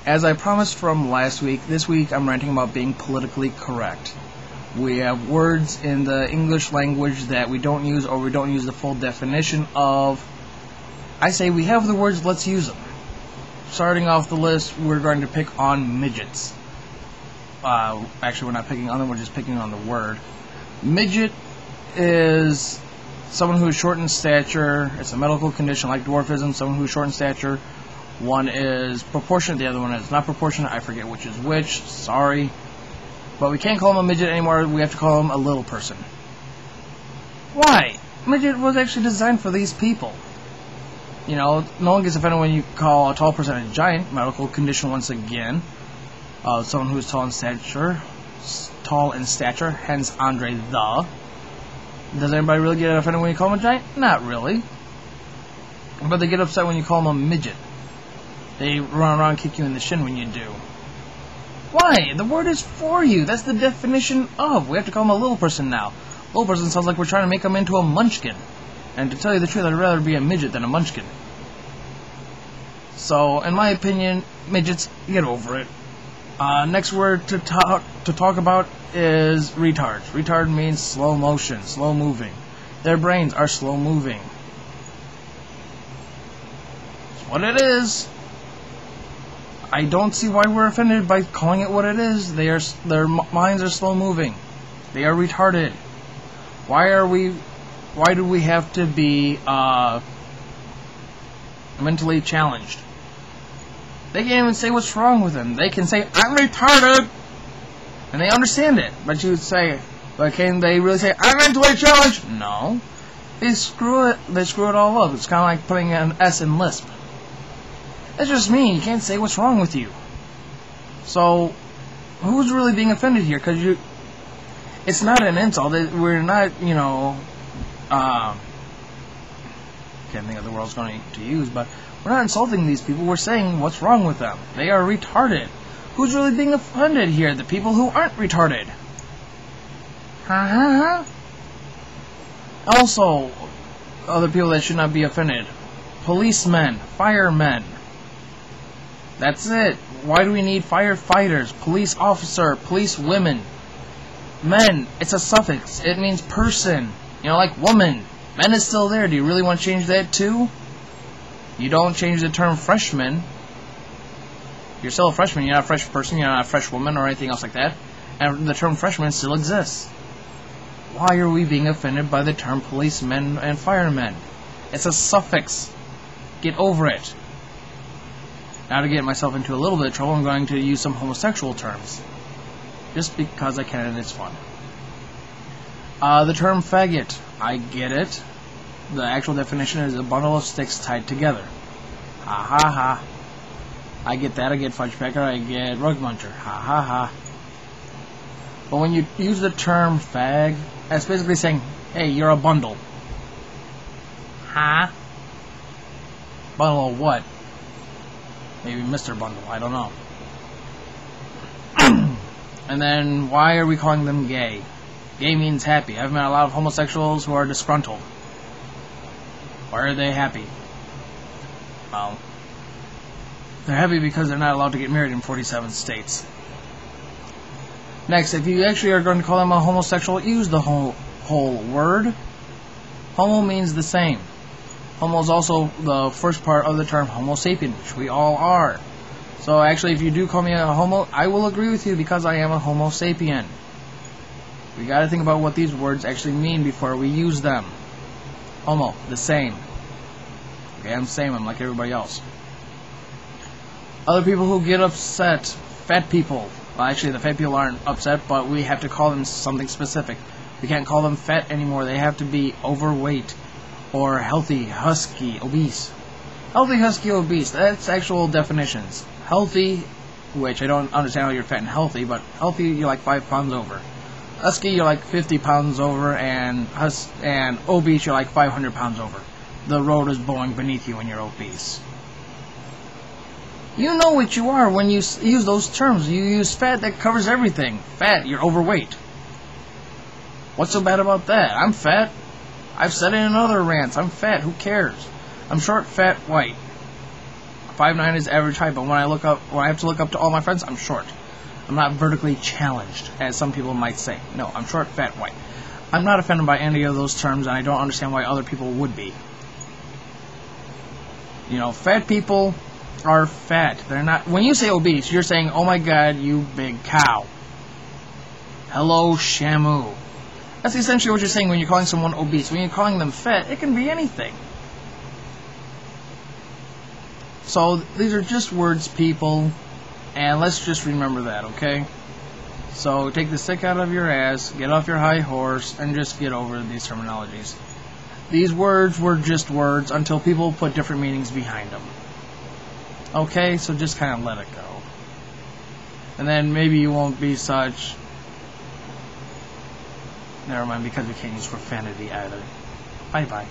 As I promised from last week, this week I'm ranting about being politically correct. We have words in the English language that we don't use, or we don't use the full definition of. I say we have the words, let's use them. Starting off the list, we're going to pick on midgets. Actually, we're not picking on them, we're just picking on the word. Midget is someone who is short in stature. It's a medical condition like dwarfism, someone who is short in stature. One is proportionate, the other one is not proportionate. I forget which is which, sorry. But we can't call him a midget anymore, we have to call him a little person. Why? Midget was actually designed for these people. You know, no one gets offended when you call a tall person a giant. Medical condition once again. Someone who is tall in stature, hence Andre the. Does anybody really get offended when you call him a giant? Not really. But they get upset when you call him a midget. They run around and kick you in the shin when you do. Why? The word is for you. That's the definition of. We have to call him a little person now. Little person sounds like we're trying to make him into a munchkin. And to tell you the truth, I'd rather be a midget than a munchkin. So, in my opinion, midgets, get over it. Next word to talk about is retards. Retard means slow motion, slow moving. Their brains are slow moving. That's what it is. I don't see why we're offended by calling it what it is. Their minds are slow moving. They are retarded. Why do we have to be mentally challenged? They can't even say what's wrong with them. They can say, I'm retarded! And they understand it. But you would say, but can they really say, I'm mentally challenged? No. They screw it all up. It's kind of like putting an S in Lisp. That's just me. You can't say what's wrong with you. So, who's really being offended here? Because it's not an insult. We're not, can't think of the word I was going to use, but we're not insulting these people. We're saying what's wrong with them. They are retarded. Who's really being offended here? The people who aren't retarded. Also, other people that should not be offended. Policemen, firemen. That's it. Why do we need firefighters, police officer, police women? Men, it's a suffix. It means person. Like woman. Men is still there. Do you really want to change that too? You don't change the term freshman. You're still a freshman. You're not a fresh person. You're not a fresh woman or anything else like that. And the term freshman still exists. Why are we being offended by the term policemen and firemen? It's a suffix. Get over it. Now to get myself into a little bit of trouble, I'm going to use some homosexual terms. Just because I can and it's fun. The term faggot. I get it. The actual definition is a bundle of sticks tied together. Ha ha ha. I get that. I get fudge pecker. I get rug muncher. Ha ha ha. But when you use the term fag, that's basically saying, hey, you're a bundle. Huh? Bundle of what? Maybe Mr. Bundle. I don't know. And then, why are we calling them gay? Gay means happy. I've met a lot of homosexuals who are disgruntled. Why are they happy? Well, they're happy because they're not allowed to get married in 47 states. Next, if you actually are going to call them a homosexual, use the whole word. Homo means the same. Homo is also the first part of the term Homo sapien, which we all are. So actually, if you do call me a homo, I will agree with you because I am a Homo sapien. We gotta think about what these words actually mean before we use them. Homo, the same. Okay, I'm the same, I'm like everybody else. Other people who get upset, fat people. Well, actually, the fat people aren't upset, but we have to call them something specific. We can't call them fat anymore. They have to be overweight or healthy, husky, obese. Healthy, husky, obese. That's actual definitions. Healthy, which I don't understand how you're fat and healthy, but healthy, you're like 5 pounds over. Husky, you're like 50 pounds over, and obese, you're like 500 pounds over. The road is bowing beneath you when you're obese. You know what you are when you use those terms. You use fat, that covers everything. Fat, you're overweight. What's so bad about that? I'm fat. I've said it in other rants. I'm fat. Who cares? I'm short, fat, white. 5'9" is average height, but when I have to look up to all my friends, I'm short. I'm not vertically challenged, as some people might say. No, I'm short, fat, white. I'm not offended by any of those terms, and I don't understand why other people would be. You know, fat people are fat. They're not. When you say obese, you're saying, "Oh my God, you big cow." Hello, Shamu. That's essentially what you're saying when you're calling someone obese. When you're calling them fat, it can be anything. So these are just words, people, and let's just remember that, okay? So take the stick out of your ass, get off your high horse, and just get over these terminologies. These words were just words until people put different meanings behind them. Okay, so just kind of let it go. And then maybe you won't be such... Never mind, because we can't use profanity either. Bye-bye.